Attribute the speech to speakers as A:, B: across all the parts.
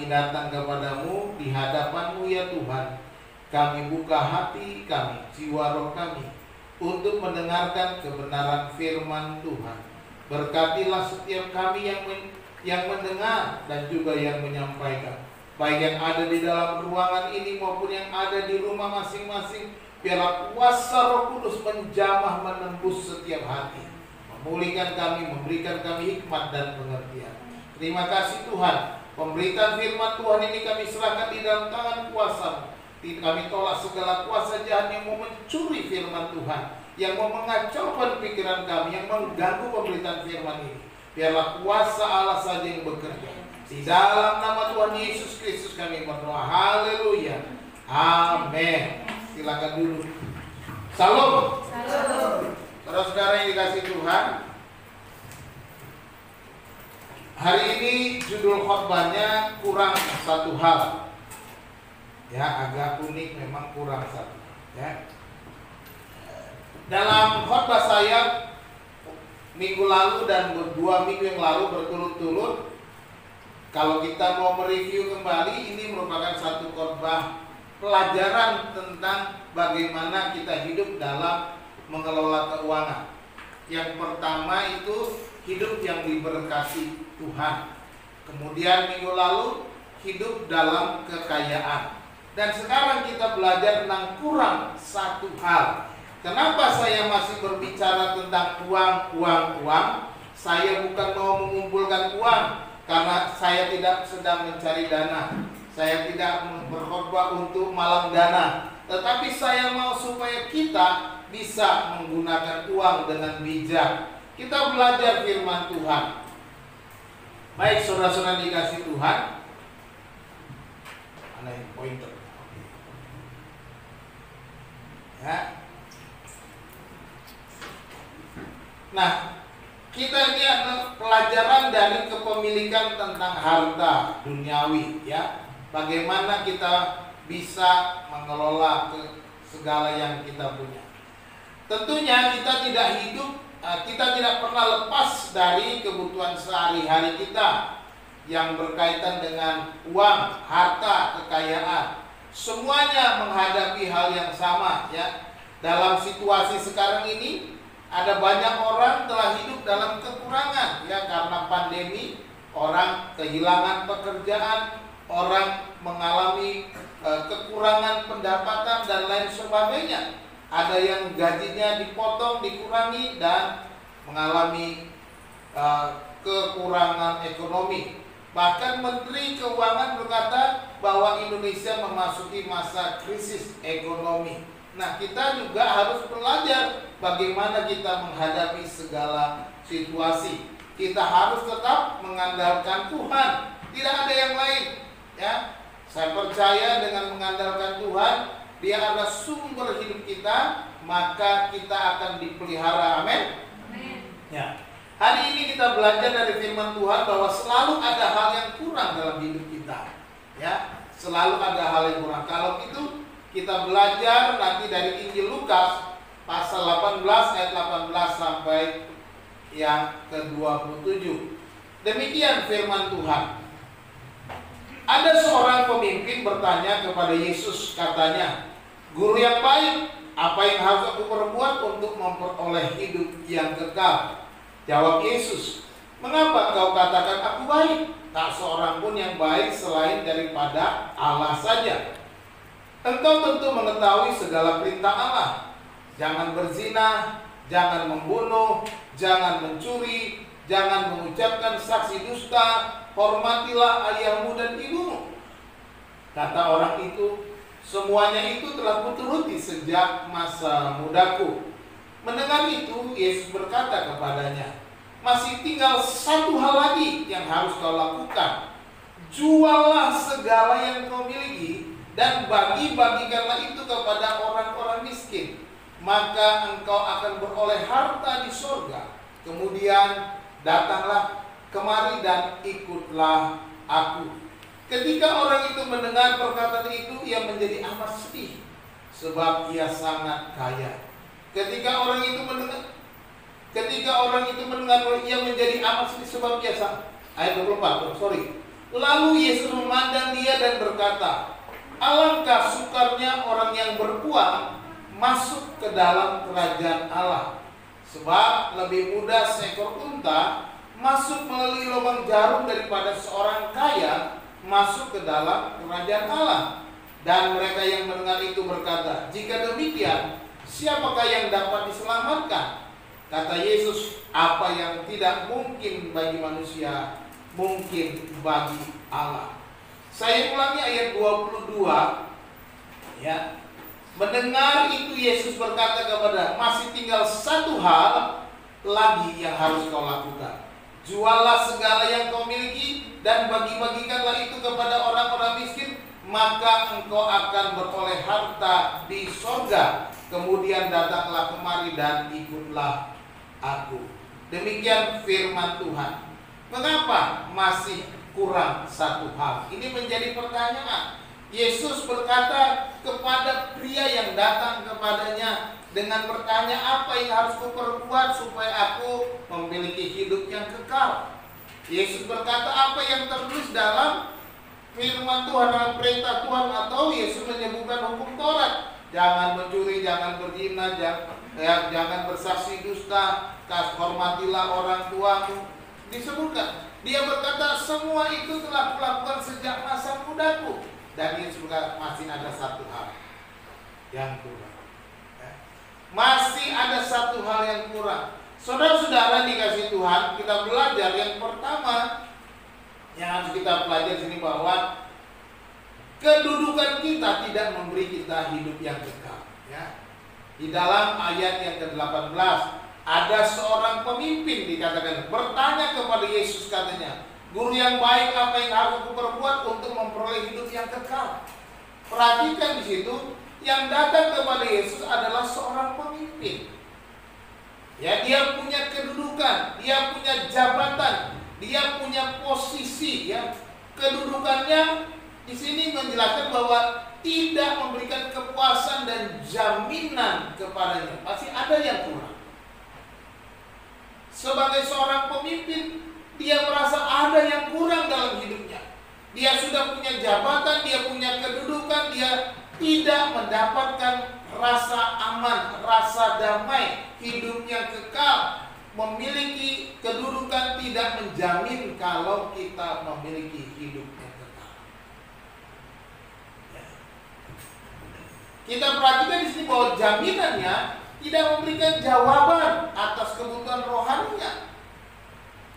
A: kami datang kepadamu di hadapan-Mu ya Tuhan. Kami buka hati kami, jiwa roh kami, untuk mendengarkan kebenaran firman Tuhan. Berkatilah setiap kami yang mendengar dan juga yang menyampaikan, baik yang ada di dalam ruangan ini maupun yang ada di rumah masing-masing. Biarlah kuasa Roh Kudus menjamah menembus setiap hati, memulihkan kami, memberikan kami hikmat dan pengertian. Terima kasih Tuhan. Pemberitaan firman Tuhan ini kami serahkan di dalam tangan kuasa-Mu. Kami tolak segala kuasa jahat yang mau mencuri firman Tuhan, yang mau mengacaukan pikiran kami, yang mengganggu pemberitaan firman ini. Biarlah kuasa Allah saja yang bekerja. Di dalam nama Tuhan Yesus Kristus kami berdoa. Haleluya. Amin. Silakan dulu. Salam.
B: Salam.
A: Saudara-saudara yang dikasih Tuhan, hari ini judul khotbahnya kurang satu hal. Ya, agak unik, memang kurang satu. Ya. Dalam khotbah saya minggu lalu dan 2 minggu yang lalu berturut-turut, kalau kita mau mereview kembali, ini merupakan satu khotbah pelajaran tentang bagaimana kita hidup dalam mengelola keuangan. Yang pertama itu hidup yang diberkati Tuhan. Kemudian minggu lalu hidup dalam kekayaan. Dan sekarang kita belajar tentang kurang satu hal. Kenapa saya masih berbicara tentang uang? Saya bukan mau mengumpulkan uang, karena saya tidak sedang mencari dana. Saya tidak berkhotbah untuk malang dana, tetapi saya mau supaya kita bisa menggunakan uang dengan bijak. Kita belajar firman Tuhan. Baik saudara-saudara dikasih Tuhan. Mana yang pointer? Ya. Nah, kita ini adalah pelajaran dari kepemilikan tentang harta duniawi, ya. Bagaimana kita bisa mengelola segala yang kita punya. Tentunya kita tidak pernah lepas dari kebutuhan sehari-hari kita yang berkaitan dengan uang, harta, kekayaan. Semuanya menghadapi hal yang sama, ya. Dalam situasi sekarang ini ada banyak orang telah hidup dalam kekurangan, ya, karena pandemi. Orang kehilangan pekerjaan, orang mengalami kekurangan pendapatan dan lain sebagainya. Ada yang gajinya dipotong, dikurangi, dan mengalami kekurangan ekonomi. Bahkan Menteri Keuangan berkata bahwa Indonesia memasuki masa krisis ekonomi. Nah, kita juga harus belajar bagaimana kita menghadapi segala situasi. Kita harus tetap mengandalkan Tuhan, tidak ada yang lain, ya. Saya percaya dengan mengandalkan Tuhan, Dia adalah sumber hidup kita, maka kita akan dipelihara. Amin. Ya. Hari ini kita belajar dari firman Tuhan bahwa selalu ada hal yang kurang dalam hidup kita, ya. Selalu ada hal yang kurang. Kalau itu kita belajar nanti dari Injil Lukas pasal 18 ayat 18 sampai yang ke-27. Demikian firman Tuhan. Ada seorang pemimpin bertanya kepada Yesus, katanya, "Guru yang baik, apa yang harus aku perbuat untuk memperoleh hidup yang kekal?" Jawab Yesus, "Mengapa kau katakan aku baik? Tak seorang pun yang baik selain daripada Allah saja. Engkau tentu mengetahui segala perintah Allah. Jangan berzina, jangan membunuh, jangan mencuri, jangan mengucapkan saksi dusta, hormatilah ayahmu dan ibumu." Kata orang itu, "Semuanya itu telah kuturuti sejak masa mudaku." Mendengar itu, Yesus berkata kepadanya, "Masih tinggal satu hal lagi yang harus kau lakukan. Juallah segala yang kau miliki dan bagi-bagikanlah itu kepada orang-orang miskin. Maka engkau akan beroleh harta di surga. Kemudian datanglah kemari dan ikutlah aku." Ketika orang itu mendengar perkataan itu, ia menjadi amat sedih, sebab ia sangat kaya. Ketika orang itu mendengar, ia menjadi amat sedih sebab ia sangat. Ayat 24, Lalu Yesus memandang dia dan berkata, alangkah sukarnya orang yang beruang masuk ke dalam kerajaan Allah. Sebab lebih mudah seekor unta masuk melalui lubang jarum daripada seorang kaya masuk ke dalam kerajaan Allah. Dan mereka yang mendengar itu berkata, jika demikian, siapakah yang dapat diselamatkan? Kata Yesus, apa yang tidak mungkin bagi manusia, mungkin bagi Allah. Saya ulangi ayat 22. Ya. Mendengar itu Yesus berkata kepada, masih tinggal satu hal lagi yang harus kau lakukan. Jualah segala yang kau miliki dan bagi-bagikanlah itu kepada orang-orang miskin, maka engkau akan beroleh harta di sorga. Kemudian datanglah kemari dan ikutlah aku. Demikian firman Tuhan. Mengapa masih kurang satu hal? Ini menjadi pertanyaan. Yesus berkata kepada pria yang datang kepadanya dengan bertanya, apa yang harus kuperbuat supaya aku memiliki hidup yang kekal? Yesus berkata, apa yang tertulis dalam firman Tuhan, dalam perintah Tuhan, atau Yesus menyebutkan hukum Taurat. Jangan mencuri, jangan berzina, jangan bersaksi dusta, hormatilah orang tuamu. Disebutkan. Dia berkata, semua itu telah kulakukan sejak masa mudaku. Dan Yesus berkata, masih ada satu hal yang kurang. Masih ada satu hal yang kurang. Saudara-saudara dikasih Tuhan, kita belajar yang pertama yang harus kita pelajari sini, bahwa kedudukan kita tidak memberi kita hidup yang kekal. Ya. Di dalam ayat yang ke-18 ada seorang pemimpin dikatakan bertanya kepada Yesus, katanya, guru yang baik, apa yang harus aku perbuat untuk memperoleh hidup yang kekal? Perhatikan di situ, yang datang kepada Yesus adalah seorang pemimpin. Ya, dia punya kedudukan, dia punya jabatan, dia punya posisi. Ya, kedudukannya di sini menjelaskan bahwa tidak memberikan kepuasan dan jaminan kepadanya. Masih ada yang kurang. Sebagai seorang pemimpin, dia merasa ada yang kurang dalam hidupnya. Dia sudah punya jabatan, dia punya kedudukan, dia tidak mendapatkan rasa aman, rasa damai, hidupnya kekal. Memiliki kedudukan tidak menjamin kalau kita memiliki hidup yang kekal. Kita perhatikan di sini bahwa jaminannya tidak memberikan jawaban atas kebutuhan rohaninya.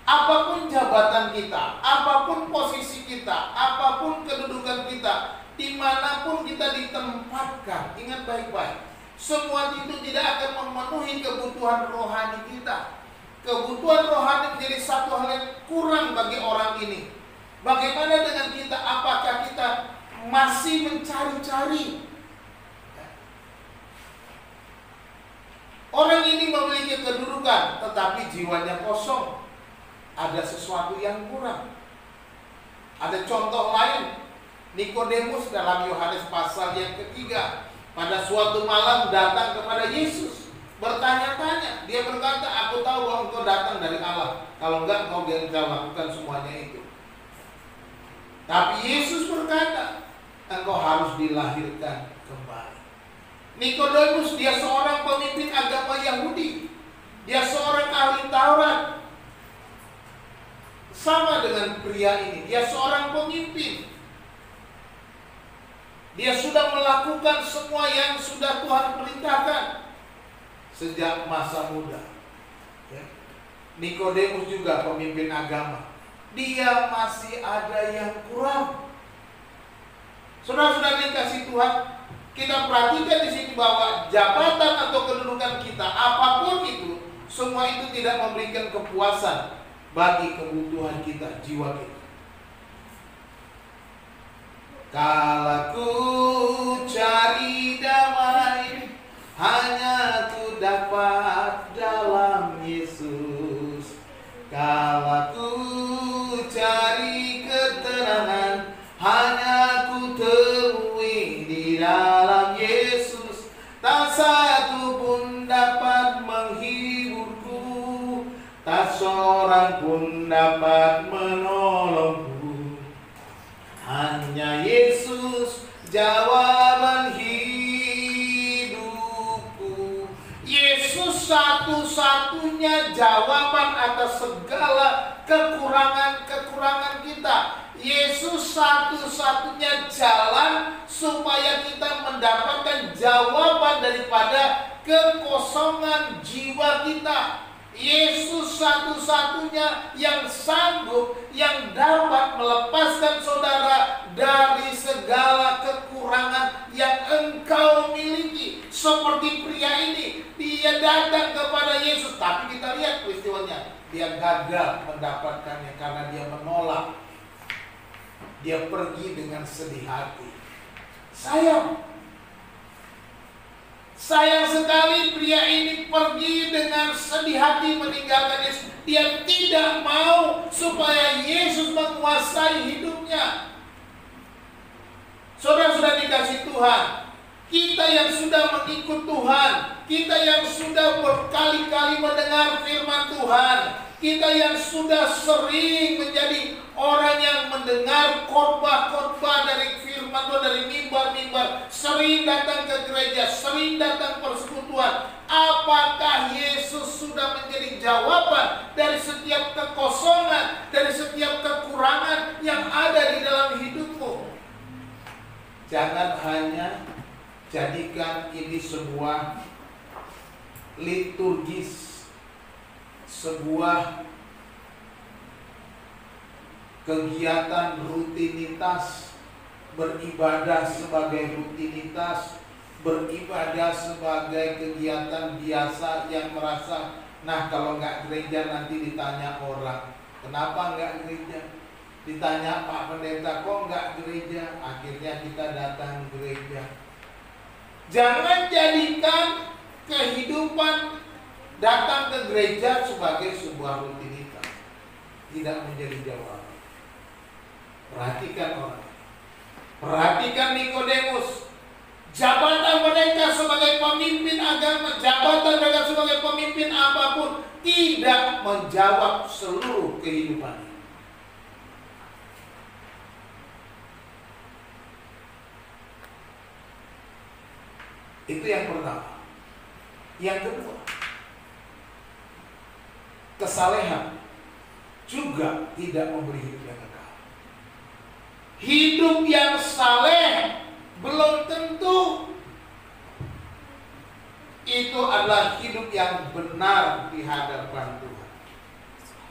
A: Apapun jabatan kita, apapun posisi kita, apapun kedudukan kita, dimanapun kita ditempatkan, ingat baik-baik, semua itu tidak akan memenuhi kebutuhan rohani kita. Kebutuhan rohani menjadi satu hal yang kurang bagi orang ini. Bagaimana dengan kita? Apakah kita masih mencari-cari? Orang ini memiliki kedudukan, tetapi jiwanya kosong. Ada sesuatu yang kurang. Ada contoh lain, Nikodemus dalam Yohanes pasal yang ketiga. Pada suatu malam datang kepada Yesus, bertanya-tanya. Dia berkata, aku tahu bahwa engkau datang dari Allah. Kalau enggak, engkau bisa lakukan semuanya itu. Tapi Yesus berkata, engkau harus dilahirkan kembali. Nikodemus, dia seorang pemimpin agama Yahudi. Dia seorang ahli Taurat. Sama dengan pria ini, dia seorang pemimpin. Dia sudah melakukan semua yang sudah Tuhan perintahkan sejak masa muda. Nikodemus juga pemimpin agama. Dia masih ada yang kurang. Saudara-saudara dikasih Tuhan, kita perhatikan di sini bahwa jabatan atau kedudukan kita, apapun itu, semua itu tidak memberikan kepuasan bagi kebutuhan kita, jiwa kita. Kala ku cari damai, hanya ku dapat dalam Yesus. Kala ku cari ketenangan, hanya ku temui di dalam Yesus. Tak satu pun dapat menghiburku, tak seorang pun dapat menolongku. satu-satunya jawaban atas segala kekurangan-kekurangan kita. Yesus satu-satunya jalan supaya kita mendapatkan jawaban daripada kekosongan jiwa kita. Yesus satu-satunya yang sanggup, yang dapat melepaskan saudara dari segala kekurangan yang engkau miliki. Seperti pria ini, dia datang kepada Yesus, tapi kita lihat peristiwanya, dia gagal mendapatkannya karena dia menolak. Dia pergi dengan sedih hati. Sayang sekali pria ini pergi dengan sedih hati meninggalkan Yesus. Dia tidak mau supaya Yesus menguasai hidupnya. Saudara sudah dikasih Tuhan, kita yang sudah mengikut Tuhan, kita yang sudah berkali-kali mendengar firman Tuhan, kita yang sudah sering menjadi orang yang mendengar khotbah-khotbah dari firman Tuhan, dari mimbar-mimbar, sering datang ke gereja, sering datang persekutuan. Apakah Yesus sudah menjadi jawaban dari setiap kekosongan, dari setiap kekurangan yang ada di dalam hidupmu? Jangan hanya jadikan ini sebuah liturgis, sebuah kegiatan rutinitas, beribadah sebagai rutinitas, beribadah sebagai kegiatan biasa yang merasa, nah kalau nggak gereja nanti ditanya orang, kenapa nggak gereja? Ditanya Pak Pendeta, kok nggak gereja? Akhirnya kita datang gereja. Jangan jadikan kehidupan datang ke gereja sebagai sebuah rutinitas, tidak menjadi jawaban. Perhatikan orang, perhatikan Nikodemus. Jabatan mereka sebagai pemimpin agama, jabatan mereka sebagai pemimpin apapun, tidak menjawab seluruh kehidupan. Itu yang pertama. Yang kedua, kesalehan juga tidak memberi hidup yang kekal. Hidup yang saleh belum tentu itu adalah hidup yang benar di hadapan Tuhan.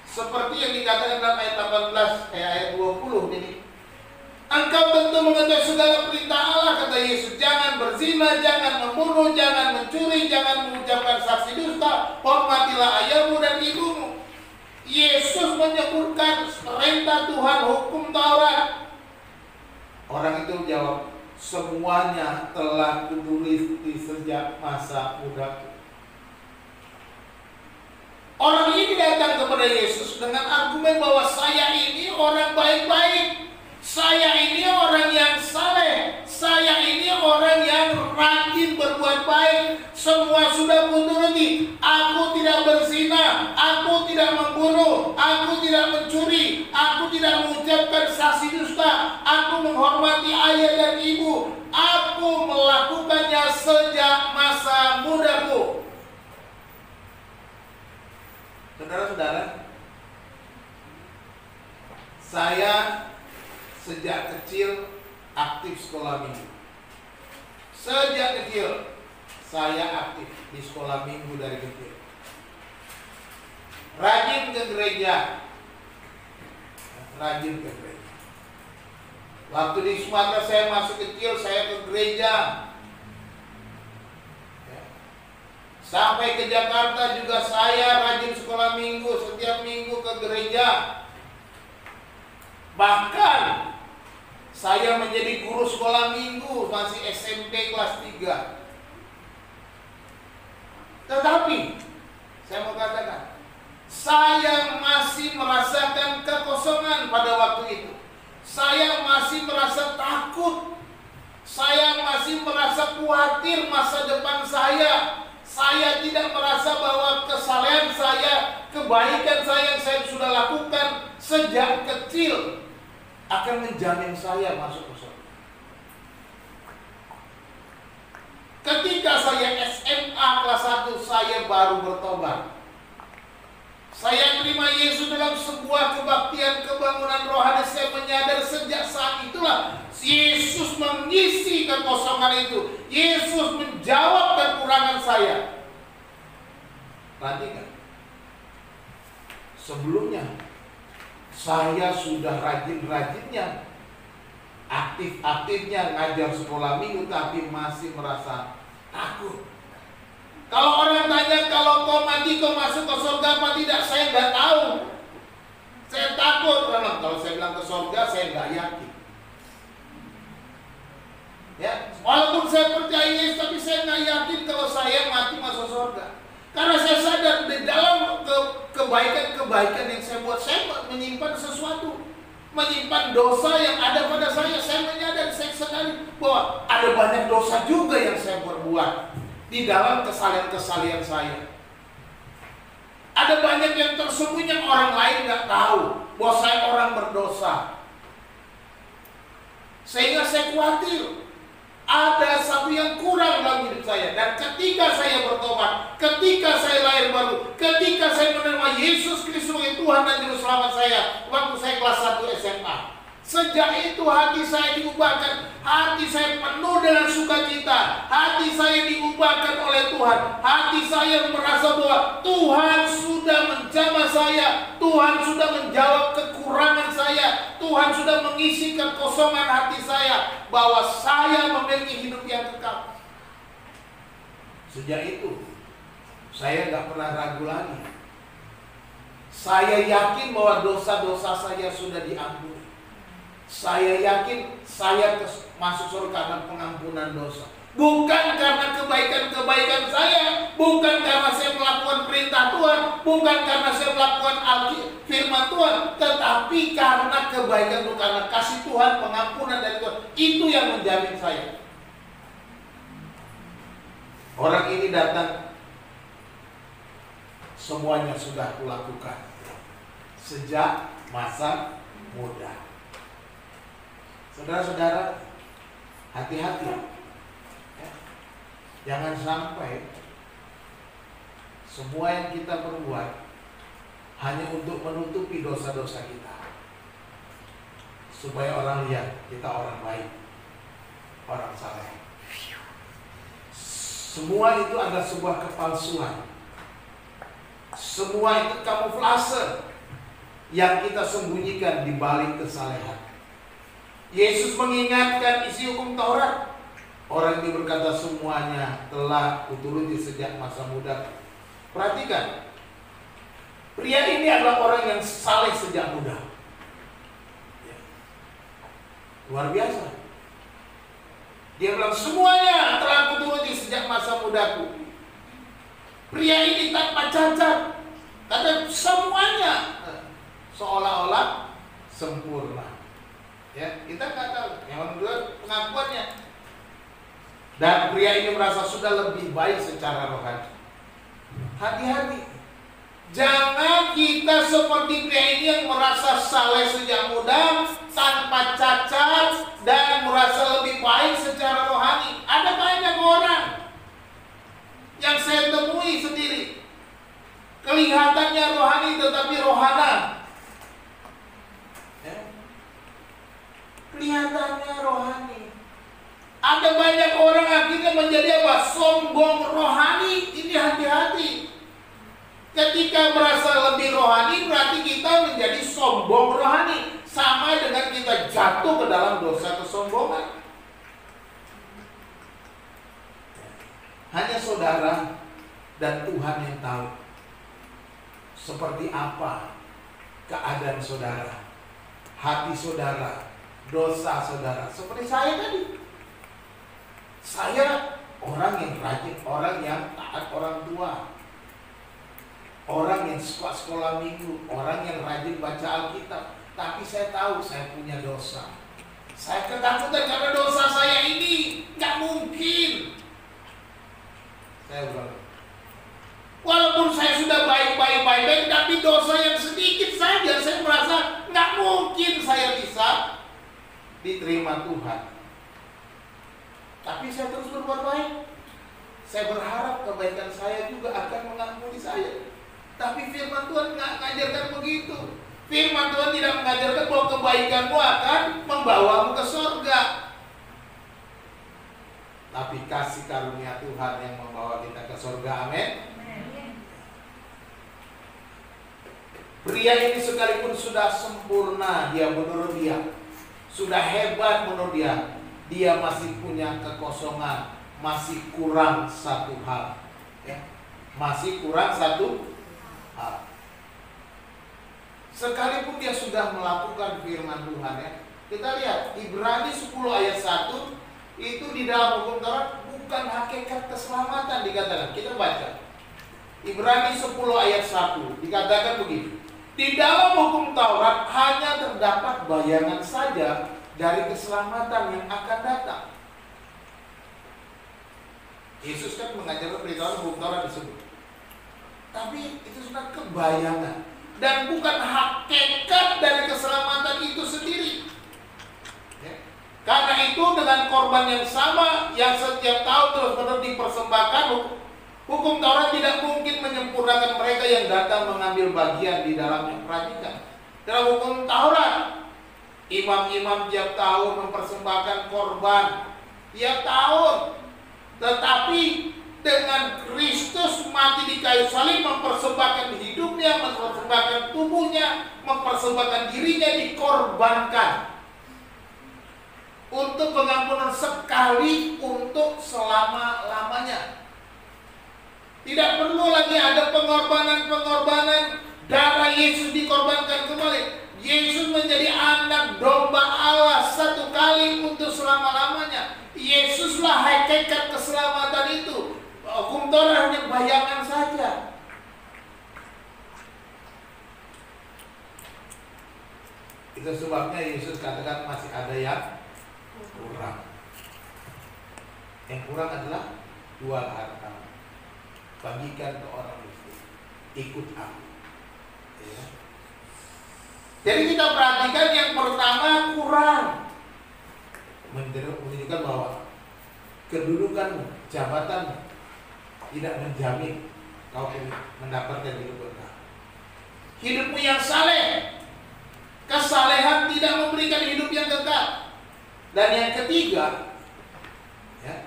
A: Seperti yang dikatakan dalam ayat 18 ayat 20 ini. Engkau tentu mengetahui segala perintah Allah, kata Yesus. Jangan berzina, jangan membunuh, jangan mencuri, jangan mengucapkan saksi dusta, hormatilah ayahmu dan ibumu. Yesus menyebutkan perintah Tuhan, hukum Taurat. Orang itu jawab, semuanya telah kutulis di sejak masa mudaku. Orang ini datang kepada Yesus dengan argumen bahwa saya ini orang baik-baik, saya ini orang yang saleh, saya ini orang yang rajin berbuat baik, semua sudah kuturuti. Aku tidak berzina, aku tidak membunuh, aku tidak mencuri, aku tidak mengucapkan saksi dusta, aku menghormati ayah dan ibu, aku melakukannya sejak masa mudaku. Saudara-saudara, saya sejak kecil aktif sekolah minggu. Sejak kecil saya aktif di sekolah minggu dari kecil. Rajin ke gereja. Rajin ke gereja. Waktu di Sumatera saya masih kecil, saya ke gereja. Sampai ke Jakarta juga saya rajin sekolah minggu, setiap minggu ke gereja. Bahkan saya menjadi guru sekolah minggu masih SMP kelas 3. Tetapi saya mau katakan, saya masih merasakan kekosongan pada waktu itu. Saya masih merasa takut. Saya masih merasa khawatir masa depan saya. Saya tidak merasa bahwa kesalehan saya, kebaikan saya yang saya sudah lakukan sejak kecil akan menjamin saya masuk ke surga. Ketika saya SMA kelas 1, saya baru bertobat. Saya terima Yesus dalam sebuah kebaktian kebangunan rohani. Saya menyadar sejak saat itulah Yesus mengisi kekosongan itu. Yesus menjawab kekurangan saya. Perhatikan, sebelumnya saya sudah rajin-rajinnya, aktif-aktifnya ngajar sekolah minggu, tapi masih merasa takut. Kalau orang tanya, kalau kau mati kau masuk ke surga apa tidak, saya nggak tahu. Saya takut, karena kalau saya bilang ke surga saya nggak yakin. Ya, walaupun saya percaya Yesus, tapi saya nggak yakin kalau saya mati masuk surga. Karena saya sadar di dalam kebaikan-kebaikan yang saya buat, saya menyimpan sesuatu, menyimpan dosa yang ada pada saya. Saya menyadari, saya sadari bahwa ada banyak dosa juga yang saya perbuat di dalam kesalahan-kesalahan saya. Ada banyak yang tersembunyi yang orang lain nggak tahu bahwa saya orang berdosa. Sehingga saya khawatir ada satu yang kurang dalam hidup saya. Dan ketika saya bertobat, ketika saya lahir baru, ketika saya menerima Yesus Kristus sebagai Tuhan dan Juru Selamat saya, waktu saya kelas 1 SMA, sejak itu hati saya diubahkan. Hati saya penuh dengan sukacita. Hati saya diubahkan oleh Tuhan. Hati saya merasa bahwa Tuhan sudah menjamah saya. Tuhan sudah menjawab kekurangan saya. Tuhan sudah mengisi kekosongan hati saya, bahwa saya memiliki hidup yang kekal. Sejak itu saya gak pernah ragu lagi. Saya yakin bahwa dosa-dosa saya sudah diampuni. Saya yakin saya masuk surga karena pengampunan dosa. Bukan karena kebaikan-kebaikan saya, bukan karena saya melakukan perintah Tuhan, bukan karena saya melakukan firman Tuhan, tetapi karena kebaikan Tuhan, karena kasih Tuhan, pengampunan dari Tuhan. Itu yang menjamin saya. Orang ini datang, semuanya sudah kulakukan sejak masa muda. Saudara-saudara, hati-hati ya. Jangan sampai semua yang kita perbuat hanya untuk menutupi dosa-dosa kita, supaya orang lihat kita orang baik, orang saleh. Semua itu adalah sebuah kepalsuan. Semua itu kamuflase yang kita sembunyikan di balik kesalehan. Yesus mengingatkan isi hukum Taurat. Orang ini berkata, semuanya telah kuturuti sejak masa muda. Perhatikan, pria ini adalah orang yang saleh sejak muda. Ya. Luar biasa. Dia bilang, semuanya telah kuturuti sejak masa mudaku. Pria ini tanpa cacat, kata semuanya seolah-olah sempurna. Ya, kita nggak tahu. Yang kedua, pengakuannya. Dan pria ini merasa sudah lebih baik secara rohani. Hati-hati. Jangan kita seperti pria ini yang merasa saleh sejak muda, tanpa cacat, dan merasa lebih baik secara rohani. Ada banyak orang yang saya temui sendiri, kelihatannya rohani tetapi rohana. Kelihatannya rohani. Ada banyak orang akhirnya menjadi apa? Sombong rohani. Ini hati-hati. Ketika merasa lebih rohani, berarti kita menjadi sombong rohani. Sama dengan kita jatuh ke dalam dosa kesombongan. Hanya saudara dan Tuhan yang tahu seperti apa keadaan saudara, hati saudara, dosa saudara. Seperti saya tadi, saya orang yang rajin, orang yang taat orang tua, orang yang suka sekolah minggu, orang yang rajin baca Alkitab. Tapi saya tahu saya punya dosa. Saya ketakutan karena dosa saya ini. Gak mungkin. Saya bilang, walaupun saya sudah baik-baik, tapi dosa yang sedikit saja, saya merasa gak mungkin saya bisa diterima Tuhan. Tapi saya terus berbuat baik. Saya berharap kebaikan saya juga akan Tapi firman Tuhan nggak mengajarkan begitu. Firman Tuhan tidak mengajarkan bahwa kebaikanmu akan membawamu ke surga. Tapi kasih karunia Tuhan yang membawa kita ke surga. Amin. Pria ini sekalipun sudah sempurna dia menurut dia, sudah hebat menurut dia, dia masih punya kekosongan, masih kurang satu hal, ya. Masih kurang satu hal. Sekalipun dia sudah melakukan firman Tuhan, ya. Kita lihat Ibrani 10 ayat 1 itu di dalam hukum Taurat bukan hakikat keselamatan dikatakan. Kita baca Ibrani 10 ayat 1 dikatakan begini. Di dalam hukum Taurat hanya terdapat bayangan saja dari keselamatan yang akan datang. Yesus kan mengajarkan beritahu hukum Taurat disebut. Tapi itu sudah kebayangan dan bukan hakikat dari keselamatan itu sendiri. Ya. Karena itu dengan korban yang sama yang setiap tahun terus-menerus dipersembahkan, hukum Taurat tidak mungkin menyempurnakan mereka yang datang mengambil bagian di dalamnya. Perhatikan, dalam hukum Taurat, imam-imam tiap tahun mempersembahkan korban tiap tahun. Tetapi dengan Kristus mati di kayu salib, mempersembahkan hidupnya, mempersembahkan tubuhnya, mempersembahkan dirinya, dikorbankan untuk pengampunan sekali untuk selama-lamanya. Tidak perlu lagi ada pengorbanan-pengorbanan. Darah Yesus dikorbankan kembali. Yesus menjadi anak domba Allah satu kali untuk selama-lamanya. Yesuslah hakikat keselamatan itu. Hukum Taurat hanya bayangan saja. Itu sebabnya Yesus katakan masih ada yang kurang. Yang kurang adalah jual harta, bagikan ke orang miskin, ikut aku. Ya. Jadi kita perhatikan yang pertama kurang, menunjukkan bahwa kedudukanmu, jabatanmu tidak menjamin kau mendapatkan hidup berkah. Hidupmu yang saleh, kesalehan tidak memberikan hidup yang kekal. Dan yang ketiga, ya,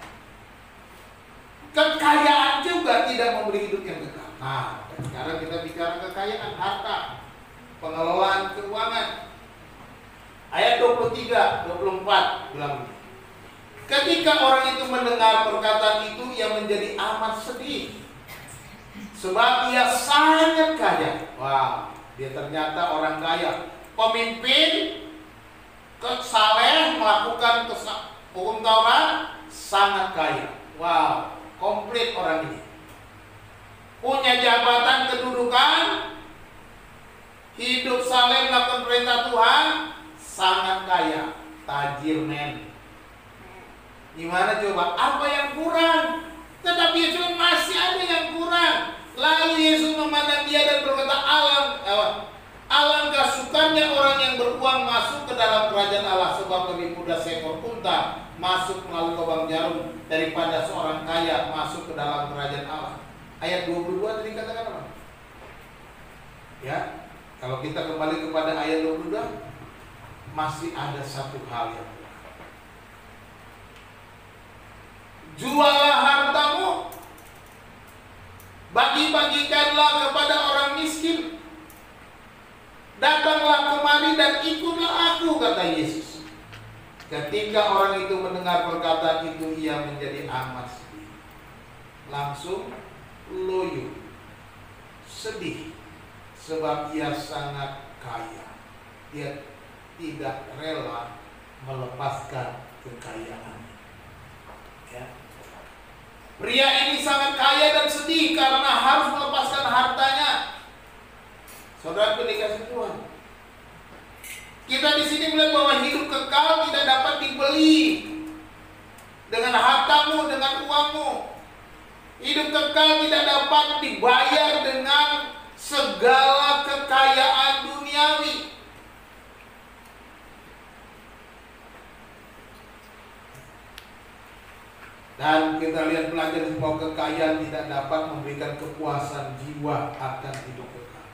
A: kekayaan juga tidak memberi hidup yang kekal. Nah, sekarang kita bicara kekayaan, harta, pengelolaan keuangan. Ayat 23, 24 bilang, ketika orang itu mendengar perkataan itu, ia menjadi amat sedih, sebab ia sangat kaya. Wah, dia ternyata orang kaya, pemimpin, saleh, melakukan hukum Taurat, sangat kaya. Wow, komplit orang ini. Punya jabatan, kedudukan, hidup saleh, melakukan perintah Tuhan, sangat kaya, tajir men. Gimana coba? Apa yang kurang? Tetapi Yesus masih ada yang kurang. Lalu Yesus memandang dia dan berkata, alangkah sukanya orang yang beruang masuk ke dalam kerajaan Allah, sebab lebih mudah seekor unta masuk melalui lubang jarum daripada seorang kaya masuk ke dalam kerajaan Allah. Ayat 22 tadi katakan apa? Ya, kalau kita kembali kepada ayat 22, masih ada satu hal yang jualah hartamu, bagi-bagikanlah kepada orang miskin, datanglah kemari dan ikutlah aku, kata Yesus. Ketika orang itu mendengar perkataan itu, ia menjadi amat sedih, langsung loyo, sedih, sebab ia sangat kaya. Dia tidak rela melepaskan kekayaannya. Ya. Pria ini sangat kaya dan sedih karena harus melepaskan hartanya. Saudara dikasih Tuhan, kita di sini melihat bahwa hidup kekal tidak dapat dibeli dengan hartamu, dengan uangmu. Hidup kekal tidak dapat dibayar dengan segala kekayaan duniawi. Dan kita lihat pelajaran bahwa kekayaan tidak dapat memberikan kepuasan jiwa akan hidup kekal.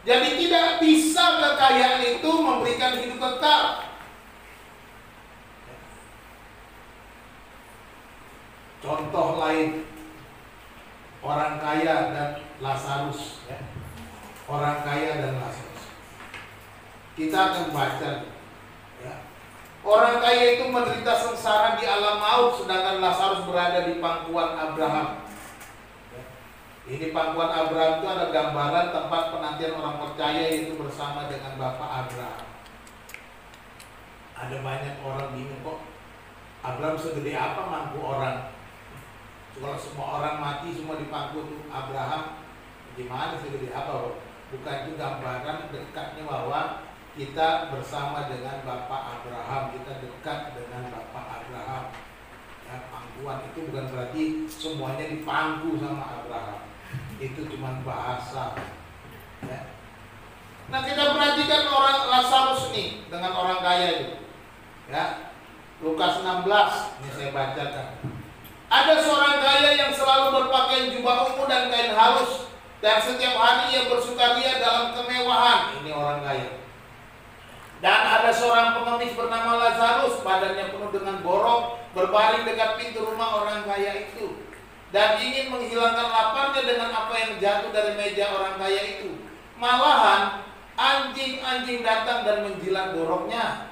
A: Jadi tidak bisa kekayaan itu memberikan hidup kekal. Contoh lain, orang kaya dan Lazarus. Orang kaya dan Lazarus. Kita akan baca. Orang kaya itu menderita sengsara di alam maut, sedangkan Lazarus berada di pangkuan Abraham. Ini pangkuan Abraham itu ada gambaran tempat penantian orang percaya, yaitu bersama dengan Bapak Abraham. Ada banyak orang bingung, kok Abraham segede apa mangku orang? Kalau semua orang mati semua di pangku itu Abraham, gimana segede apa? Bukan itu gambaran dekatnya bahwa kita bersama dengan Bapak Abraham, kita dekat dengan Bapak Abraham. Ya, pangkuan itu bukan berarti semuanya dipangku sama Abraham. Itu cuma bahasa. Ya. Nah, kita perhatikan orang Lazarus nih dengan orang kaya itu. Ya, Lukas 16, ini saya bacakan. Ada seorang kaya yang selalu berpakaian jubah ungu dan kain halus, dan setiap hari ia bersukaria dalam kemewahan. Ini orang kaya. Dan ada seorang pengemis bernama Lazarus, badannya penuh dengan borok, berbaring dekat pintu rumah orang kaya itu, dan ingin menghilangkan laparnya dengan apa yang jatuh dari meja orang kaya itu. Malahan anjing-anjing datang dan menjilat boroknya.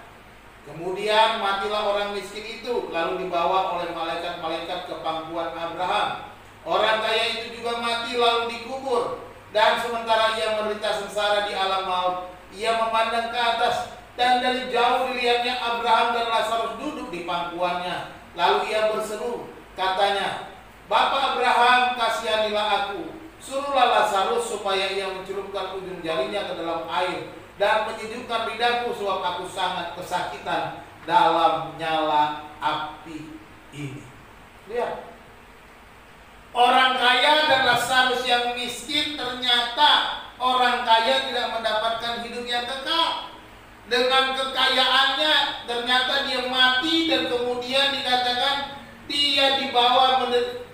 A: Kemudian matilah orang miskin itu, lalu dibawa oleh malaikat-malaikat ke pangkuan Abraham. Orang kaya itu juga mati lalu dikubur. Dan sementara ia menderita sengsara di alam maut, ia memandang ke atas, dan dari jauh dilihatnya Abraham dan Lazarus duduk di pangkuannya. Lalu ia berseru, katanya, Bapak Abraham, kasihanilah aku. Suruhlah Lazarus supaya ia mencelupkan ujung jarinya ke dalam air dan menyejukkan lidahku, sebab aku sangat kesakitan dalam nyala api ini. Lihat, orang kaya dan Lazarus yang miskin, ternyata orang kaya tidak mendapatkan hidup yang kekal. Dengan kekayaannya ternyata dia mati, dan kemudian dikatakan dia dibawa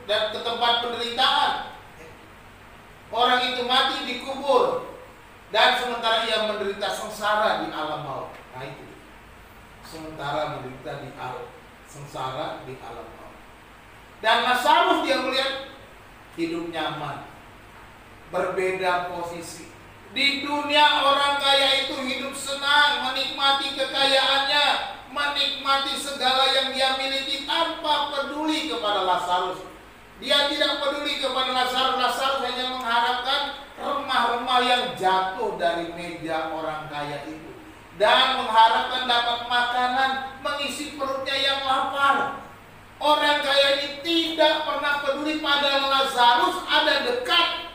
A: ke tempat penderitaan. Orang itu mati dikubur, dan sementara ia menderita sengsara di alam maut. Nah itu, sementara menderita di alam sengsara di alam maut. Dan Lazarus dia melihat hidup nyaman, berbeda posisi. Di dunia orang kaya itu hidup senang, menikmati kekayaannya, menikmati segala yang dia miliki tanpa peduli kepada Lazarus. Dia tidak peduli kepada Lazarus. Lazarus hanya mengharapkan remah-remah yang jatuh dari meja orang kaya itu, dan mengharapkan dapat makanan mengisi perutnya yang lapar. Orang kaya ini tidak pernah peduli pada Lazarus ada dekat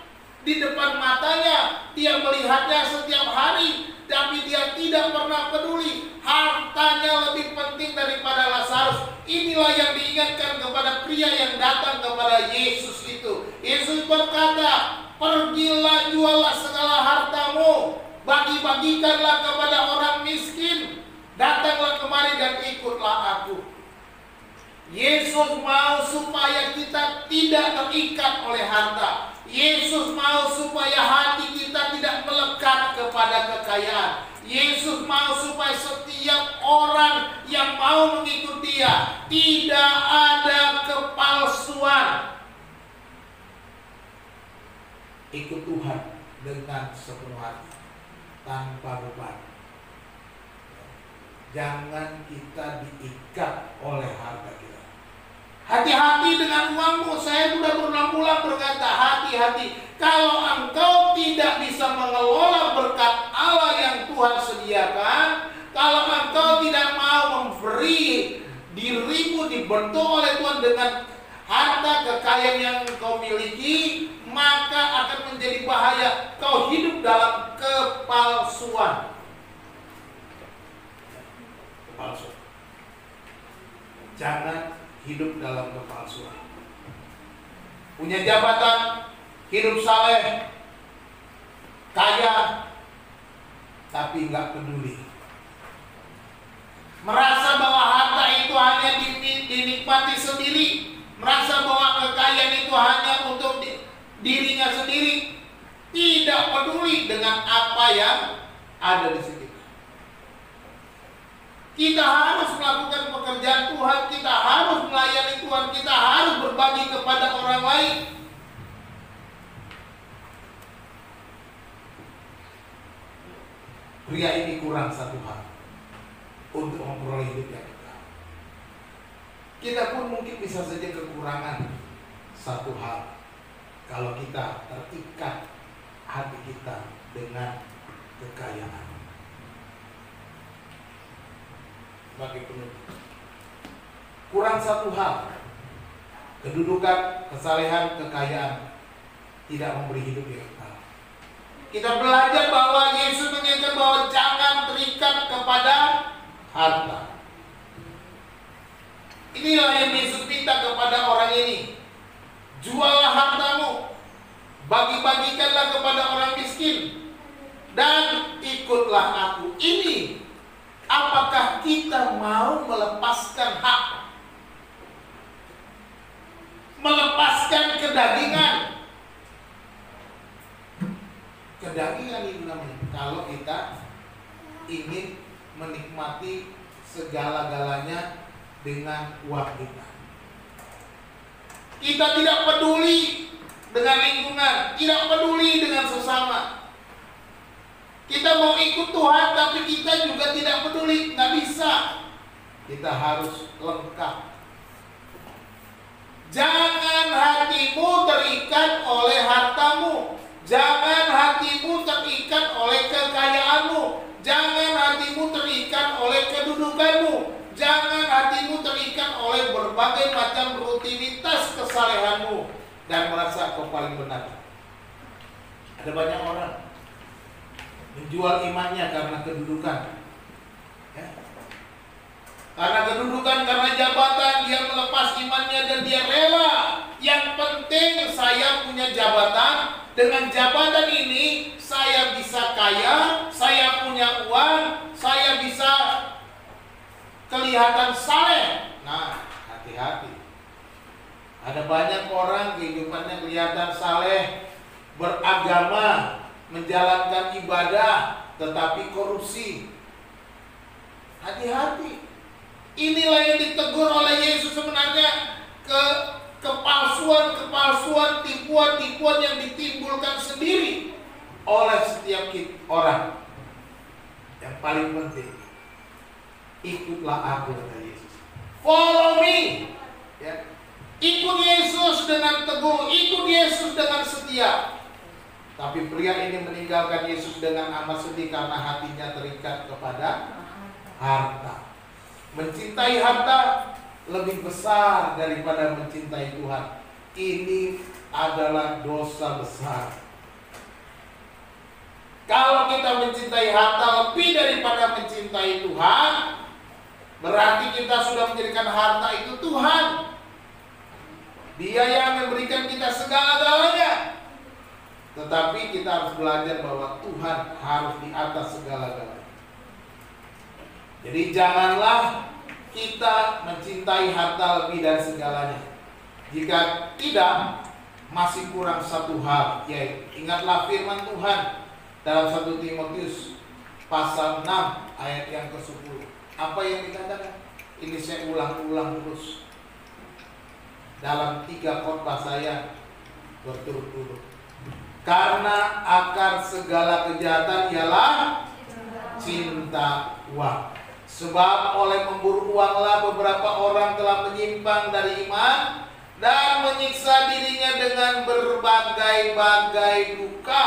A: di depan matanya, dia melihatnya setiap hari, tapi dia tidak pernah peduli. Hartanya lebih penting daripada Lazarus. Inilah yang diingatkan kepada pria yang datang kepada Yesus itu. Yesus berkata, pergilah, jualah segala hartamu, bagi-bagikanlah kepada orang miskin, datanglah kemari dan ikutlah aku. Yesus mau supaya kita tidak terikat oleh harta. Yesus mau supaya hati kita tidak melekat kepada kekayaan. Yesus mau supaya setiap orang yang mau mengikut Dia tidak ada kepalsuan. Ikut Tuhan dengan sepenuh hati, tanpa beban. Jangan kita diikat oleh harta kita. Hati-hati dengan uangmu. Saya sudah berulang-ulang berkata, hati-hati. Kalau engkau tidak bisa mengelola berkat Allah yang Tuhan sediakan, kalau engkau tidak mau memberi dirimu dibentuk oleh Tuhan dengan harta kekayaan yang engkau miliki, maka akan menjadi bahaya. Kau hidup dalam kepalsuan. Kepalsuan. Jangan hidup dalam kepalsuan. Punya jabatan, hidup saleh, kaya, tapi nggak peduli. merasa bahwa harta itu hanya dinikmati sendiri, merasa bahwa kekayaan itu hanya untuk dirinya sendiri, tidak peduli dengan apa yang ada di sekitar. Kita harus melakukan pekerjaan Tuhan, kita harus melayani Tuhan, kita harus berbagi kepada orang lain. Pria ini kurang satu hal untuk memperoleh hidup yang kekal. Kita pun mungkin bisa saja kekurangan satu hal kalau kita terikat hati kita dengan kekayaan. Bagi penutup, kurang satu hal, kedudukan, kesalehan, kekayaan tidak memberi hidup yang kekal. Kita belajar bahwa Yesus mengingatkan bahwa jangan terikat kepada harta. Inilah yang Yesus minta kepada orang ini. Juallah hartamu, bagi-bagikanlah kepada orang miskin, dan ikutlah aku. Ini, apakah kita mau melepaskan hak, melepaskan kedagingan? Kedagingan itu namanya kalau kita ingin menikmati segala-galanya dengan uang kita. Kita tidak peduli dengan lingkungan, tidak peduli dengan sesama. Kita mau ikut Tuhan tapi kita juga tidak peduli, nggak bisa. Kita harus lengkap. Jangan hatimu terikat oleh hartamu. Jangan hatimu terikat oleh kekayaanmu. Jangan hatimu terikat oleh kedudukanmu. Jangan hatimu terikat oleh berbagai macam rutinitas kesalehanmu dan merasa kau paling benar. Ada banyak orang menjual imannya karena kedudukan, ya. Karena kedudukan, karena jabatan, dia melepas imannya dan dia rela. Yang penting saya punya jabatan. Dengan jabatan ini saya bisa kaya, saya punya uang, saya bisa kelihatan saleh. Nah, hati-hati. Ada banyak orang kehidupannya kelihatan saleh, beragama, menjalankan ibadah, tetapi korupsi. Hati-hati. Inilah yang ditegur oleh Yesus sebenarnya, kepalsuan, tipuan yang ditimbulkan sendiri oleh setiap orang. Yang paling penting, ikutlah aku, kata Yesus. Follow me. Ya. Ikut Yesus dengan teguh, ikut Yesus dengan setia. Tapi pria ini meninggalkan Yesus dengan amat sedih karena hatinya terikat kepada harta. Mencintai harta lebih besar daripada mencintai Tuhan. Ini adalah dosa besar. Kalau kita mencintai harta lebih daripada mencintai Tuhan, berarti kita sudah menjadikan harta itu Tuhan. Dia yang memberikan kita segala-galanya. Tetapi kita harus belajar bahwa Tuhan harus di atas segala-galanya. Jadi janganlah kita mencintai harta lebih dari segalanya. Jika tidak, masih kurang satu hal, yaitu ingatlah firman Tuhan dalam 1 Timotius pasal 6 ayat yang ke-10. Apa yang dikatakan? Ini saya ulang-ulang terus dalam 3 khotbah saya berturut-turut. Karena akar segala kejahatan ialah cinta uang. Sebab oleh memburu uanglah beberapa orang telah menyimpang dari iman dan menyiksa dirinya dengan berbagai-bagai duka.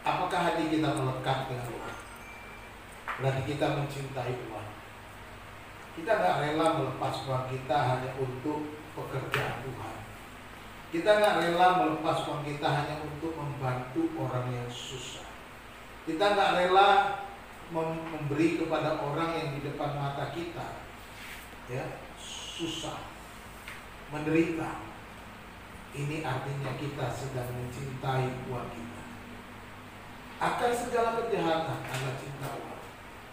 A: Apakah hati kita melekat dengan uang? Berarti kita mencintai uang. Kita gak rela melepas uang kita hanya untuk pekerjaan Tuhan. Kita gak rela melepas uang kita hanya untuk membantu orang yang susah. Kita gak rela memberi kepada orang yang di depan mata kita, ya, susah, menderita. Ini artinya kita sedang mencintai uang kita. Akar segala kejahatan adalah cinta uang.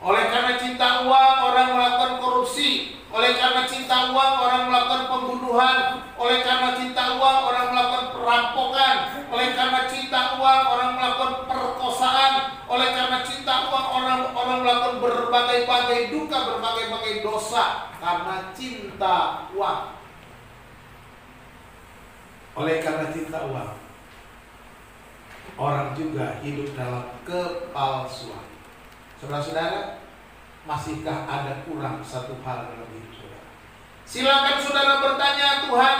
A: Oleh karena cinta uang, orang melakukan korupsi. Oleh karena cinta uang, orang melakukan pembunuhan. Oleh karena cinta uang, orang melakukan perampokan. Oleh karena cinta uang, orang melakukan perkosaan. Oleh karena cinta uang, orang melakukan berbagai-bagai duka, berbagai-bagai dosa karena cinta uang. Oleh karena cinta uang, orang juga hidup dalam kepalsuan. Saudara-saudara, masihkah ada kurang satu hal dalam hidup saudara? Silakan saudara bertanya, Tuhan,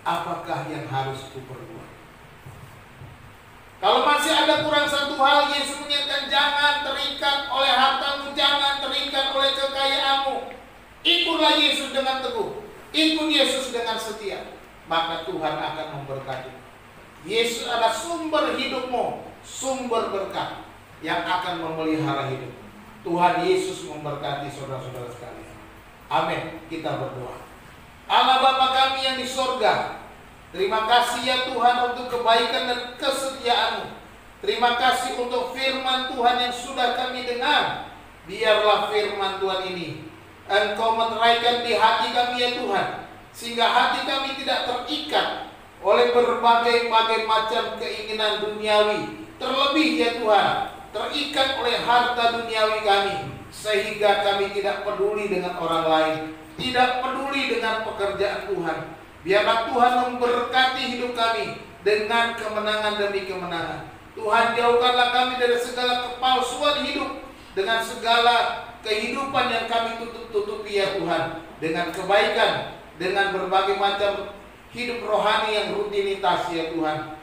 A: apakah yang harus kuperbuat? Kalau masih ada kurang satu hal, Yesus mengingatkan, jangan terikat oleh hartamu, jangan terikat oleh kekayaanmu. Ikutlah Yesus dengan teguh, ikut Yesus dengan setia, maka Tuhan akan memberkati. Yesus adalah sumber hidupmu, sumber berkat yang akan memelihara hidup. Tuhan Yesus memberkati saudara-saudara sekalian. Amin. Kita berdoa. Allah Bapa kami yang di sorga, terima kasih ya Tuhan untuk kebaikan dan kesetiaan-Mu. Terima kasih untuk firman Tuhan yang sudah kami dengar. Biarlah firman Tuhan ini Engkau meteraikan di hati kami ya Tuhan, sehingga hati kami tidak terikat oleh berbagai-bagai macam keinginan duniawi. Terlebih ya Tuhan, terikat oleh harta duniawi kami, sehingga kami tidak peduli dengan orang lain, tidak peduli dengan pekerjaan Tuhan. Biarlah Tuhan memberkati hidup kami dengan kemenangan demi kemenangan. Tuhan, jauhkanlah kami dari segala kepalsuan hidup, dengan segala kehidupan yang kami tutupi ya Tuhan, dengan kebaikan, dengan berbagai macam hidup rohani yang rutinitas ya Tuhan,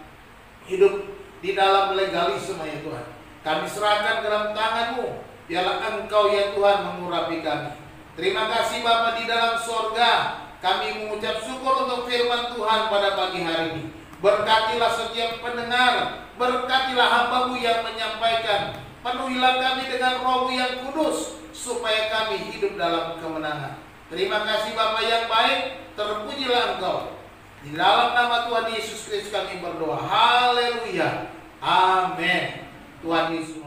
A: hidup di dalam legalisme ya Tuhan. Kami serahkan dalam tangan-Mu. Biarlah Engkau ya Tuhan mengurapi kami. Terima kasih Bapa di dalam sorga. Kami mengucap syukur untuk firman Tuhan pada pagi hari ini. Berkatilah setiap pendengar, berkatilah hamba-Mu yang menyampaikan. Penuhilah kami dengan Roh-Mu yang kudus, supaya kami hidup dalam kemenangan. Terima kasih Bapa yang baik, terpujilah Engkau. Di dalam nama Tuhan Yesus Kristus kami berdoa. Haleluya. Amin. Tuhan Yesus